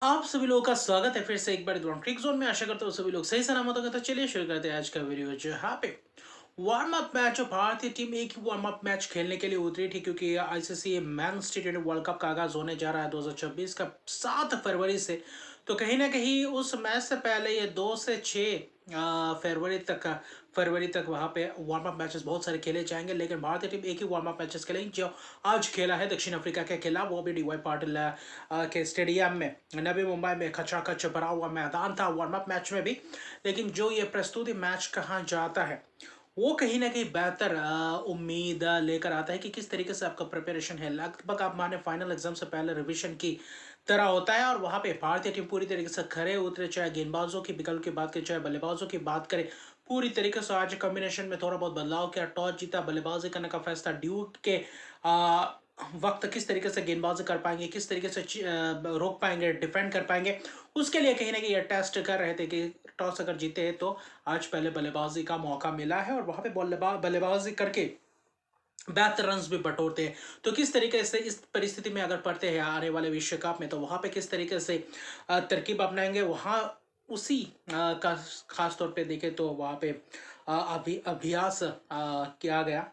आप सभी लोगों का स्वागत है फिर से एक बार ग्राउंड क्रिक जोन में। आशा करता हूँ सभी लोग सही सलामत होंगे। तो चलिए शुरू करते हैं आज का वीडियो। जहाँ पे वार्म अप मैच, भारतीय टीम एक ही वार्म अप मैच खेलने के लिए उतरी थी, क्योंकि आईसीसी मेंस टी20 वर्ल्ड कप का आगाज होने जा रहा है 2026 का 7 फरवरी से। तो कहीं ना कहीं उस मैच से पहले ये 2 से 6 फरवरी तक वहाँ पे वार्म अप मैचेस बहुत सारे खेले जाएंगे। लेकिन भारतीय टीम एक ही वार्म अप मैचेस खेलेंगे जो आज खेला है दक्षिण अफ्रीका के खिलाफ, वो भी डीवाई पाटिल के स्टेडियम में। नवी मुंबई में खचाखच भरा हुआ मैदान था वार्म अप मैच में भी। लेकिन जो ये प्रस्तुति मैच कहाँ जाता है, वो कहीं ना कहीं बेहतर उम्मीद लेकर आता है कि किस तरीके से आपका प्रिपरेशन है। लगभग आप माने फाइनल एग्जाम से पहले रिवीजन की तरह होता है। और वहां पे भारतीय टीम पूरी तरीके से खरे उतरे, चाहे गेंदबाजों की विकल्प की बात करें चाहे बल्लेबाजों की बात करें। पूरी तरीके से आज कॉम्बिनेशन में थोड़ा बहुत बदलाव किया, टॉस जीता, बल्लेबाजी करने का फैसला ड्यूक के आ, वक्त किस तरीके से गेंदबाजी कर पाएंगे, किस तरीके से रोक पाएंगे, डिफेंड कर पाएंगे, उसके लिए कहीं ना कहीं ये टेस्ट कर रहे थे कि टॉस अगर जीते हैं तो आज पहले बल्लेबाजी का मौका मिला है और वहां पे बल्लेबाजी करके बेहतर रन भी बटोरते हैं। तो किस तरीके से इस परिस्थिति में अगर पड़ते हैं आने वाले विश्व कप में, तो वहां पे किस तरीके से तरकीब अपनाएंगे, वहां उसी का खास तौर पे देखें तो वहां पे अभ्यास किया गया।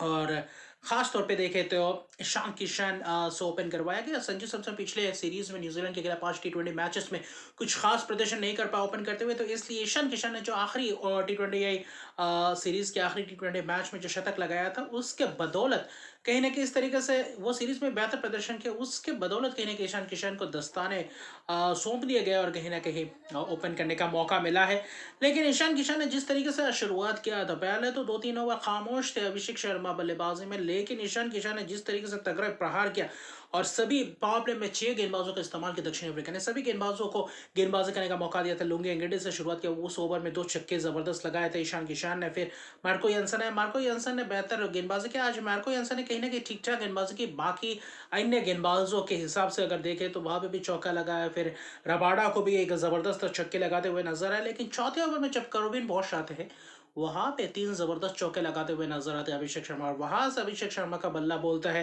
और खास तौर पे देखें तो ईशान किशन से ओपन करवाया गया। संजू सैमसन पिछले सीरीज में न्यूजीलैंड के खिलाफ 5 टी20 मैचेस में कुछ खास प्रदर्शन नहीं कर पाया ओपन करते हुए, तो इसलिए ईशान किशन ने जो आखिरी टी20 सीरीज के आखिरी टी20 मैच में जो शतक लगाया था, उसके बदौलत कहीं ना कहीं इस तरीके से वो सीरीज में बेहतर प्रदर्शन किया, उसके बदौलत कहीं ना कहीं ईशान किशन को दस्ताने सौंप दिए गए और कहीं ना कहीं ओपन करने का मौका मिला है। लेकिन ईशान किशन ने जिस तरीके से शुरुआत किया था, पहले तो 2-3 ओवर खामोश थे अभिषेक शर्मा बल्लेबाजी में, लेकिन ईशान किशन ने जिस तरीके से तगड़ा प्रहार किया और सभी पावर प्ले में 6 गेंदबाजों का इस्तेमाल किया, दक्षिण अफ्रीका ने सभी गेंदबाजों को गेंदबाजी करने का मौका दिया था। लुंगी एंगेडी से शुरुआत किया, उस ओवर में 2 छक्के जबरदस्त लगाए थे ईशान किशन ने। फिर मार्को यंसन ने बेहतर गेंदबाजी किया। आज मार्को यंसन ने कहीं ना कहीं ठीक ठाक गेंदबाजी की, बाकी अन्य गेंदबाजों के हिसाब से अगर देखें तो वहां पे भी चौका लगाया। फिर रबाडा को भी एक जबरदस्त छक्के लगाते हुए नजर आए। लेकिन चौथे ओवर में जब करोबिन बॉश आते हैं, वहां पे 3 जबरदस्त चौके लगाते हुए नजर आते हैं अभिषेक शर्मा, और वहां से अभिषेक शर्मा का बल्ला बोलता है।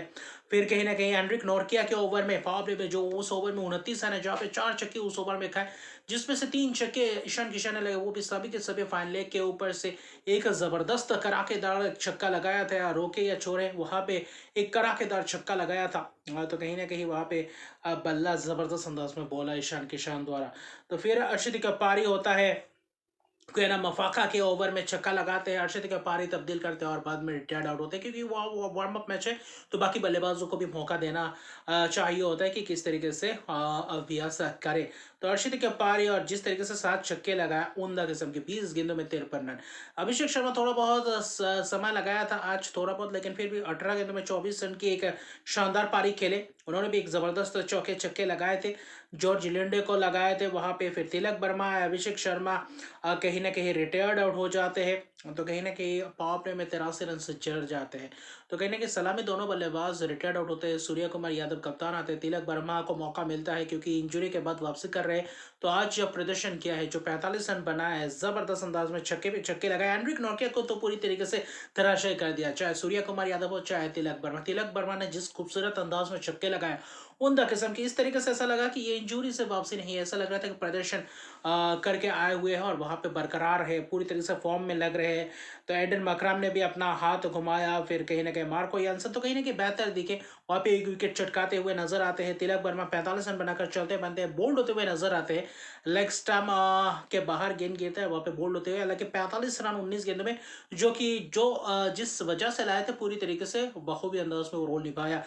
फिर कहीं ना कहीं एंड्रिक नोरकिया के ओवर में पावर प्ले में जो उस ओवर में 29 रन है, जहाँ पे 4 छक्के उस ओवर में खाए, जिसमें से 3 छक्के ईशान किशन ने लगे, वो भी सभी के सभी फाइन लेग के ऊपर से। एक जबरदस्त कराकेदार छक्का लगाया था, या रोके या छोड़े, वहां पे एक कराकेदार छक्का लगाया था। तो कहीं ना कहीं वहां पे बल्ला जबरदस्त अंदाज में बोला ईशान किशन द्वारा। तो फिर अर्शदीप पारी होता है, कोई ना मफाका के ओवर में छक्का लगाते हैं, अर्शदीप पारी तब्दील करते हैं और बाद में रिटायर्ड आउट होते हैं, क्योंकि वो वार्म अप मैच है। तो बाकी बल्लेबाजों को भी मौका देना चाहिए होता है कि किस तरीके से अभ्यास करे। तो अर्शदीप पारी और जिस तरीके से 7 छक्के लगाया उमदा किस्म के, 20 गेंदों में 53 रन। अभिषेक शर्मा थोड़ा बहुत समय लगाया था आज थोड़ा बहुत, लेकिन फिर भी 18 गेंदों में 24 रन की एक शानदार पारी खेले। उन्होंने भी एक जबरदस्त चौके छक्के लगाए थे, जॉर्ज लिंडे को लगाए थे वहां पे। फिर तिलक वर्मा, अभिषेक शर्मा कहीं ना कहीं रिटायर्ड आउट हो जाते हैं। तो कहीं ना कहीं पावर प्ले में 83 रन से चढ़ जाते हैं। तो कहीं ना कहीं सलामी दोनों बल्लेबाज रिटायर्ड आउट होते हैं। सूर्य कुमार यादव कप्तान आते हैं, तिलक वर्मा को मौका मिलता है क्योंकि इंजरी के बाद वापसी कर रहे हैं। तो आज जो प्रदर्शन किया है, जो 45 रन बनाया है, जबरदस्त अंदाज में छक्के पे छक्के लगाए। एंड्रिक नोकिया को तो पूरी तरीके से धराशायी कर दिया, चाहे सूर्य कुमार यादव हो चाहे तिलक वर्मा ने जिस खूबसूरत अंदाज में छक्के लगाए, उमदा किस्म की, इस तरीके से ऐसा लगा कि ये इंजरी से वापसी नहीं है, ऐसा लग रहा था कि प्रदर्शन करके आए हुए हैं और वहां पे बरकरार है, पूरी तरीके से फॉर्म में लग रहे हैं। तो एडन मकराम ने भी अपना हाथ घुमाया, फिर कहीं ना कहीं मार्को यानसन तो कहीं ना कहीं बेहतर दिखे, वहां पे एक विकेट चटकाते हुए नजर आते हैं। तिलक वर्मा 45 रन बनाकर चलते बनते हैं, बोल्ड होते हुए नजर आते हैं। लेग स्टम्प के बाहर गेंद गिरता है, वहां पे बोल्ड होते हुए, हालांकि 45 रन 19 गेंदों में, जो कि जिस वजह से लाए थे पूरी तरीके से बखूबी अंदाज में वो रोल निभाया।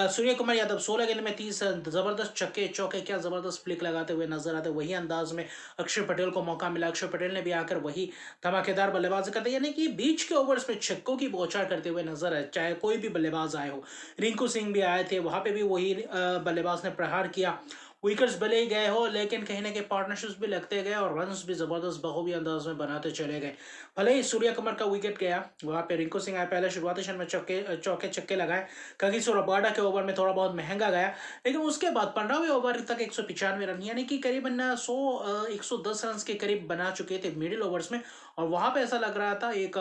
सूर्य कुमार यादव 16 गेंद में 30 रन, जबरदस्त छक्के चौके, क्या जबरदस्त फ्लिक लगाते हुए नजर आते, वही अंदाज में अक्षर पटेल को मौका मिला। अक्षर पटेल ने भी आकर वही धमाकेदार बल्लेबाजी करते, यानी कि बीच के ओवर्स में छक्कों की बौछार करते हुए नजर आए, चाहे कोई भी बल्लेबाज आए हो। रिंकू सिंह भी आए थे, वहां पे भी वही बल्लेबाज ने प्रहार किया। विकेट्स भले ही गए हो, लेकिन कहीं ना कहीं पार्टनरशिप्स भी लगते गए और रन्स भी जबरदस्त बखूबी अंदाज में बनाते चले गए। भले ही सूर्य कुमार का विकेट गया, वहां पे रिंकू सिंह आए, पहले शुरुआती क्षण में चौके छक्के लगाए। कगिसो रबाडा के ओवर में थोड़ा बहुत महंगा गया, लेकिन उसके बाद 15वें ओवर तक 195 रन, यानी कि करीबन 110 रन के करीब बना चुके थे मिडिल ओवर्स में। और वहां पे ऐसा लग रहा था एक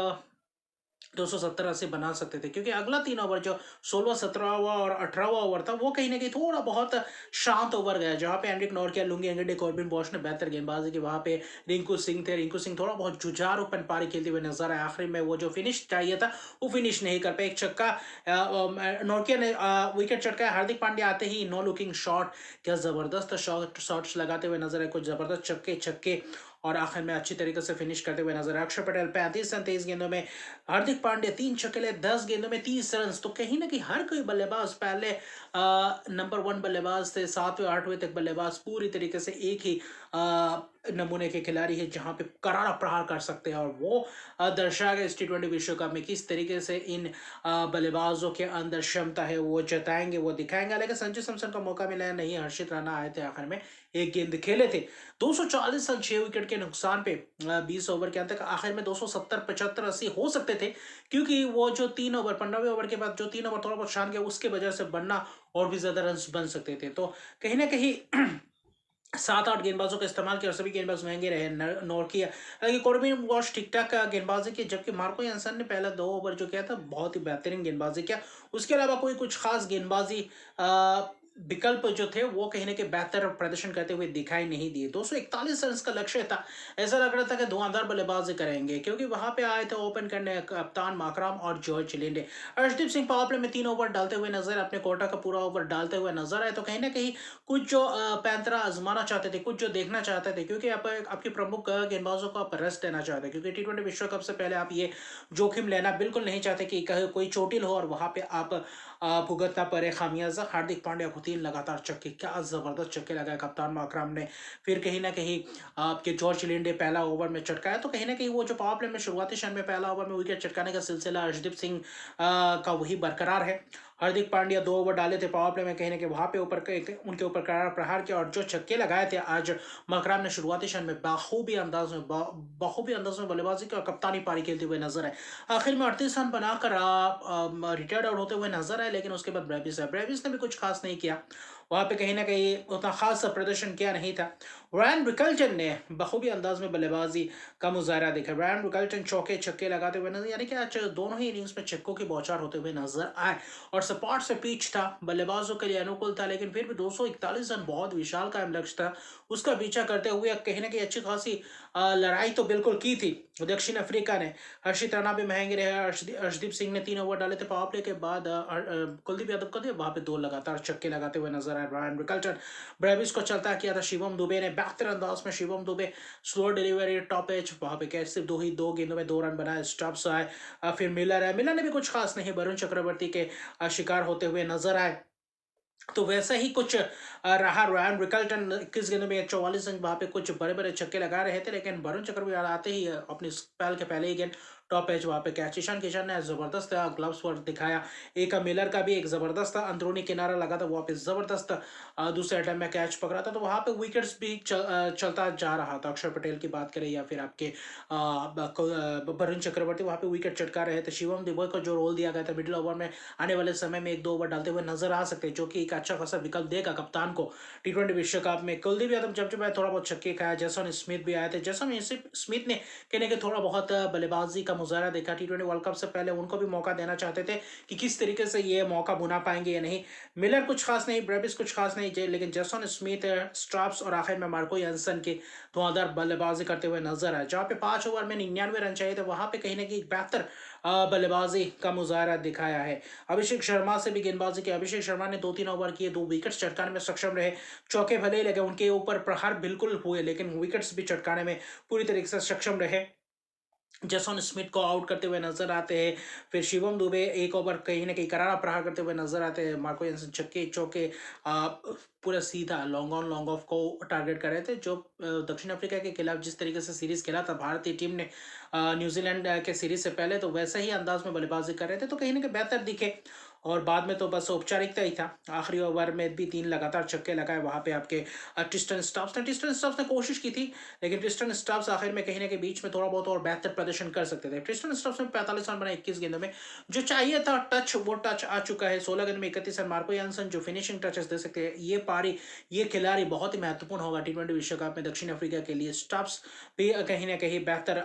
270 रन से बना सकते थे, क्योंकि अगला 3 ओवर जो 16, 17वां और 18वां ओवर था, वो कहीं न कहीं थोड़ा बहुत शांत ओवर गया, जहाँ पे Anrich Nortje, Lungi Ngidi, Corbin Bosch ने बेहतर गेंदबाजी की। वहाँ पे रिंकू सिंह थे, रिंकू सिंह थोड़ा बहुत जुझारूपन पारी खेलते हुए नज़र आए। आखिरी में वो जो फिनिश चाहिए था, वो फिनिश नहीं कर पाए। एक छक्का नॉर्किया ने विकेट चटकाया। हार्दिक पांड्या आते ही नो लुकिंग शॉट, क्या ज़बरदस्त शॉट्स लगाते हुए नज़र आए, कुछ ज़बरदस्त छक्के और आखिर में अच्छी तरीके से फिनिश करते हुए नजर आए। अक्षर पटेल 35 रन 23 गेंदों में, हार्दिक पांड्या 3 छक्के, 10 गेंदों में 30 रन। तो कहीं ना कहीं हर कोई बल्लेबाज पहले नंबर 1 बल्लेबाज थे, 7वें 8वें तक बल्लेबाज पूरी तरीके से एक ही नमूने के खिलाड़ी है, जहां पे करारा प्रहार कर सकते हैं। और वो दर्शा गया इस T20 विश्व कप में किस तरीके से इन बल्लेबाजों के अंदर क्षमता है, वो जताएंगे, वो दिखाएंगे। लेकिन संजू सैमसन का मौका मिला नहीं, हर्षित राणा आए थे, आखिर में एक गेंद खेले थे। 240 रन 6 विकेट के नुकसान पे 20 ओवर के अंत तक आखिर में 270, 75, 80 हो सकते थे, क्योंकि वो जो 3 ओवर 15वें ओवर के बाद जो 3 ओवर थोड़ा बहुत शान गया, उसके वजह से बनना और भी ज्यादा रन बन सकते थे। तो कहीं ना कहीं 7-8 गेंदबाजों का इस्तेमाल किया और सभी गेंदबाज महंगे रहे। नॉर्किया, हालांकि कॉर्बिन वॉश ठीक ठाक गेंदबाजी की, जबकि मार्को यानसन ने पहला 2 ओवर जो किया था बहुत ही बेहतरीन गेंदबाजी किया। उसके अलावा कोई कुछ खास गेंदबाजी विकल्प जो थे, वो कहीं ना कहीं बेहतर प्रदर्शन करते हुए दिखाई नहीं दिए। 241 रन का लक्ष्य था, ऐसा लग रहा था कि धुआंधार बल्लेबाजी करेंगे, क्योंकि वहां पे आए थे ओपन करने कप्तान माकराम और George Linde. Arshdeep Singh power play में 3 ओवर डालते हुए नजर, अपने कोटा का पूरा ओवर डालते हुए नजर आए। तो कहीं ना कहीं कुछ जो पैंतरा आजमाना चाहते थे, कुछ जो देखना चाहते थे, क्योंकि आप आपके प्रमुख गेंदबाजों को आप रेस्ट देना चाहते हैं, क्योंकि T20 विश्व कप से पहले आप ये जोखिम लेना बिल्कुल नहीं चाहते कि कहीं कोई चोटिल हो और वहां पे आप भुगतना पड़े खामियाजा। हार्दिक पांड्या को 3 लगातार छक्के, क्या जबरदस्त छक्के लगाए कप्तान माकराम ने। फिर कहीं ना कहीं आपके जॉर्ज लिंडे पहला ओवर में चटकाया। तो कहीं ना कहीं वो जो पावर प्ले में शुरुआती क्षण में पहला ओवर में विकेट चटकाने का सिलसिला अर्शदीप सिंह का वही बरकरार है। हार्दिक पांड्या 2 ओवर डाले थे पावर प्ले में, कहीं ना कहीं वहां पे उनके ऊपर करारा प्रहार किया, और जो छक्के लगाए थे आज मकराम ने शुरुआती क्षण में बखूबी अंदाज में बल्लेबाजी की और कप्तानी पारी खेलते हुए नजर आए। आखिर में 38 रन बनाकर रिटायर्ड आउट होते हुए नजर आए। लेकिन उसके बाद ब्रेविस ने भी कुछ खास नहीं किया, वहां पे कहीं ना कहीं उतना खास प्रदर्शन किया नहीं था। रैन रिकल्टन ने बखूबी अंदाज में बल्लेबाजी का मुजाहरा देखा। रैन रिकल्टन चौके छक्के लगाते हुए नजर, यानी कि आज दोनों ही इनिंग्स में छक्कों की बौछार होते हुए नजर आए। और सपाट से पिच था, बल्लेबाजों के लिए अनुकूल था, लेकिन फिर भी 241 रन बहुत विशाल कायम लक्ष्य था, उसका पीछा करते हुए कहीं ना कहीं अच्छी खासी लड़ाई तो बिल्कुल की थी दक्षिण अफ्रीका ने। हर्षित राणा भी महंगे रहे। अर्शदीप सिंह ने 3 ओवर डाले थे पावर प्ले के बाद। कुलदीप यादव का वहां पे 2 लगातार छक्के लगाते हुए नजर आए। रैन रिकल्टन, ब्रेविस को चलता किया था शिवम दुबे ने, बेहतर अंदाज में Shivam Dube, slow delivery, top edge, वहां पे कैसे सिर्फ 2 गेंदों में 2 रन बनाए। स्टब्स आए, फिर मिलर है, मिलर ने भी कुछ खास नहीं, वरुण चक्रवर्ती के शिकार होते हुए नजर आए। तो वैसा ही कुछ रहा। रैन रिकल्टन 21 गेंदों में 44 रन, वहां पे कुछ बड़े बड़े छक्के लगा रहे थे, लेकिन वरुण चक्रवर्ती आते ही अपनी स्पेल के पहले ही गेंद टॉप एज वहां पे कैच। ईशान किशन ने जबरदस्त ग्लव्स वर्क दिखाया। एक मिलर का भी एक जबरदस्त अंदरूनी किनारा लगा था, वहां पे जबरदस्त दूसरे अटेम्प्ट में कैच पकड़ा था। तो वहां पे विकेट्स भी चलता जा रहा था। अक्षर पटेल की बात करें या फिर आपके वरुण चक्रवर्ती, वहां पे विकेट चटका रहे थे। शिवम दुबे को जो रोल दिया गया था मिडिल ओवर में, आने वाले समय में 1-2 ओवर डालते हुए नजर आ सकते हैं, जो कि एक अच्छा खासा विकल्प देगा कप्तान को T20 विश्व कप में। कुलदीप यादव जब आए थोड़ा बहुत छक्के खाया। जैसन स्मिथ भी आए थे, जैसन स्मिथ ने कहने के थोड़ा बहुत बल्लेबाजी का मुजाहरा देखा। T20 वर्ल्ड कप से पहले उनको भी मौका देना चाहते थे कि किस तरीके से ये मौका बुना पाएंगे या नहीं। मिलर कुछ खास नहीं, ब्रेविस कुछ खास नहीं, लेकिन जैसन स्मिथ, स्ट्राप्स और आखिर में मार्को यानसन के धुआंधार बल्लेबाजी करते हुए नजर आए। जहाँ पे 5 ओवर में 99 रन चाहिए थे, वहां पे कहीं ना कहीं बेहतर बल्लेबाजी का मुजाहरा दिखाया है। अभिषेक शर्मा से भी गेंदबाजी की। अभिषेक शर्मा ने 2-3 ओवर किए, 2 विकेट चटकाने में सक्षम रहे। चौके भले ही लगे, उनके ऊपर प्रहार बिल्कुल हुए, लेकिन विकेट्स भी चटकाने में पूरी तरीके से सक्षम रहे। जैसन स्मिथ को आउट करते हुए नजर आते हैं। फिर शिवम दुबे 1 ओवर कहीं ना कहीं करारा प्रहार करते हुए नजर आते हैं। मार्को यानसन छक्के चौके पूरा सीधा लॉन्ग ऑन लॉन्ग ऑफ को टारगेट कर रहे थे। जो दक्षिण अफ्रीका के खिलाफ जिस तरीके से सीरीज खेला था भारतीय टीम ने न्यूजीलैंड के सीरीज से पहले, तो वैसा ही अंदाज में बल्लेबाजी कर रहे थे, तो कहीं ना कहीं बेहतर दिखे। और बाद में तो बस औपचारिकता ही था। आखिरी ओवर में भी 3 लगातार छक्के लगाए वहां पे आपके ट्रिस्टन स्टॉप्स ने कोशिश की थी, लेकिन ट्रिस्टन स्टॉप्स आखिर में कहीं ना कहीं बीच में थोड़ा बहुत और बेहतर प्रदर्शन कर सकते थे। ट्रिस्टन स्टॉप्स ने 45 रन बनाए 21 गेंदों में, जो चाहिए था टच, वो टच आ चुका है। 16 गेंद में 31 रन। मार्को यानसन जो फिनिशिंग टचेस दे सकते हैं, ये पारी, ये खिलाड़ी बहुत ही महत्वपूर्ण होगा T20 विश्व कप में दक्षिण अफ्रीका के लिए। स्टॉप्स भी कहीं ना कहीं बेहतर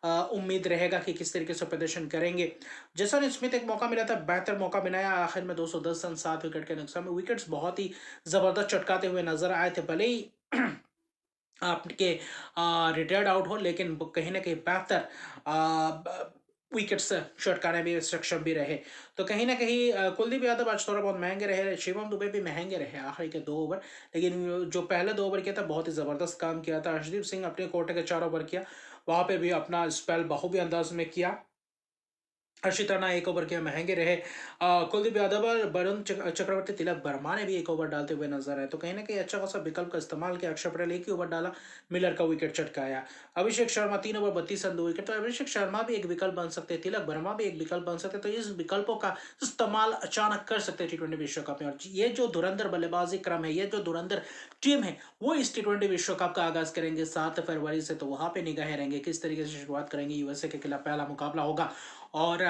उम्मीद रहेगा कि किस तरीके से प्रदर्शन करेंगे। जसन स्मिथ एक मौका मिला था, बेहतर मौका बनाया, आखिर में 210 रन 7 विकेट के नुकसान में विकेट्स बहुत ही ज़बरदस्त चटकाते हुए नज़र आए थे। भले ही आपके रिटायर्ड आउट हो, लेकिन वो कहीं न कहीं बेहतर विकेट्स चटकाने में सक्षम भी रहे। तो कहीं न कहीं कुलदीप यादव आज थोड़ा बहुत महँगे रहे, शिवम दुबे भी महँगे रहे आखिरी के 2 ओवर। लेकिन जो पहले 2 ओवर किया था बहुत ही ज़बरदस्त काम किया था। अर्शदीप सिंह अपने कोटे के 4 ओवर किया, वहाँ पे भी अपना स्पेल बखूबी अंदाज़ में किया। हर्षित राणा 1 ओवर के महँगे रहे। कुलदीप यादव और वरुण चक्रवर्ती, तिलक वर्मा ने भी 1 ओवर डालते हुए नज़र आए। तो कहीं न कहीं अच्छा खासा विकल्प का इस्तेमाल किया। अक्षर पटेल 1 ही ओवर डाला, मिलर का wicket चटकाया। Abhishek Sharma 3 over 32 run 2 wicket, तो अभिषेक शर्मा भी एक विकल्प बन सकते हैं, तिलक वर्मा भी एक विकल्प बन सकते हैं। तो इस विकल्पों का इस्तेमाल अचानक कर सकते हैं टी20 विश्व कप में। और ये जो धुरंधर बल्लेबाजी क्रम है, ये जो धुरंधर टीम है, वो इस टी20 विश्व कप का आगाज़ करेंगे 7 फरवरी से। तो वहाँ पे निगाहें रहेंगी किस तरीके से शुरुआत करेंगे। यूएसए के खिलाफ पहला मुकाबला होगा और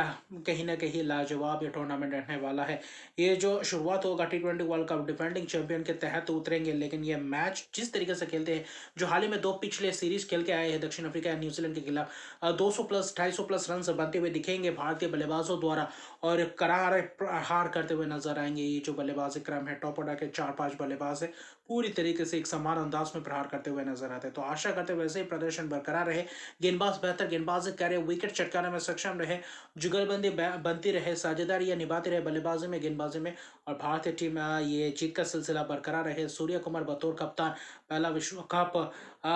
कहीं न कहीं लाजवाब ये टूर्नामेंट रहने वाला है। ये जो शुरुआत होगा टी20 वर्ल्ड कप डिफेंडिंग चैंपियन के तहत उतरेंगे, लेकिन ये मैच जिस तरीके से खेलते हैं, जो हाल ही में 2 पिछले सीरीज़ खेल के आए हैं दक्षिण अफ्रीका या न्यूज़ीलैंड के खिलाफ, 200 प्लस 250 प्लस रन्स बनते हुए दिखेंगे भारतीय बल्लेबाजों द्वारा और करारा प्रहार करते हुए नज़र आएँगे। ये जो बल्लेबाजी क्रम है, टॉप ऑर्डर के 4-5 बल्लेबाज हैं, पूरी तरीके से एक समान अंदाज में प्रहार करते हुए नज़र आते हैं। तो आशा करते हैं वैसे ही प्रदर्शन बरकरार रहे, गेंदबाज बेहतर गेंदबाजी करे, विकेट चटकाने में सक्षम रहे, जुगलबंदी बनती रहे, साझेदारी या निभाती रहे बल्लेबाजी में, गेंदबाजी में और भारतीय टीम ये जीत का सिलसिला बरकरार रहे। सूर्य कुमार बतौर कप्तान पहला विश्व कप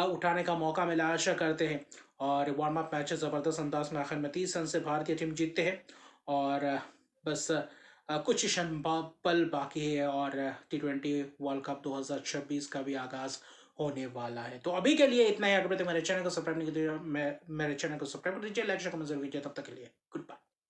उठाने का मौका मिला, आशा करते हैं। और वार्म अप मैचेस ज़बरदस्त अंदाज में आखिर में 30 रन से भारतीय टीम जीतते हैं और बस कुछ ही पल बाकी है और टी20 वर्ल्ड कप 2026 का भी आगाज़ होने वाला है। तो अभी के लिए इतना ही। अगर मेरे चैनल को सब्सक्राइब नहीं किया, मेरे चैनल को सब्सक्राइब कर दीजिए, लाइक शेयर कमेंट जरूर कीजिए। तब तक के लिए गुड बाय।